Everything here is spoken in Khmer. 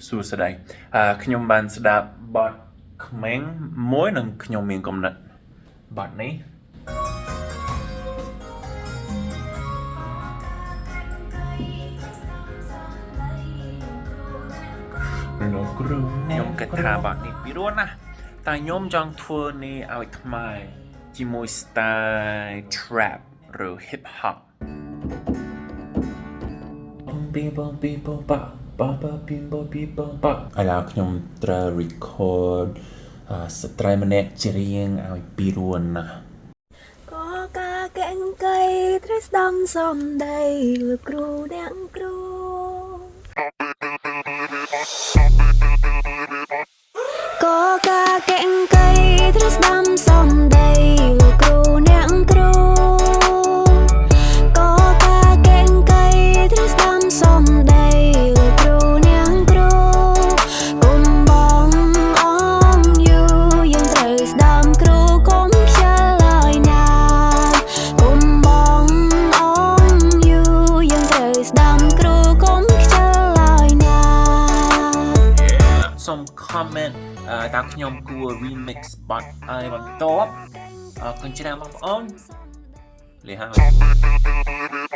សួស្តីខ្ញុំបានស្ដាប់បទក្មេងមួយនឹងខ្ញុំមានគំនិតបទនេះលោកគ្រូខ្ញុំគិតថាបទនេះពីរោះណាស់តែខ្ញុំចង់ធ្វើនេះឲ្យថ្មីជាមួយ style trap ឬ hip hop ពីបងពីបងប៉ាពីបងពីបងប៉ាឥឡូវខ្ញុំត្រូវ record ស្ត្រីម្នាក់ច្រៀងឲ្យពីរោះណាស់ក៏ការកែងកៃត្រូវស្ដាំសំដីលោកគ្រូអ្នកគ្រូក៏ការកែងកៃត្រូវស្ដាំសំដីលោកគ្រូអ្នកគ្រូក៏ការកែងកៃត្រូវស្ដាំសំដីលោកគ្រូអ្នកគ្រូគុំបងអងយូយើងត្រូវស្ដាំគ្រូគុំខ្ជិលឲ្យណាគុំបងអងយូយើងត្រូវស្ដាំគ្រូគុំខ្ជិលឲ្យណាសូម comment តើខ្ញុំគួរ remix បទឲ្យបន្ទាប់អរគុណច្រើនបងប្អូនលាហើយ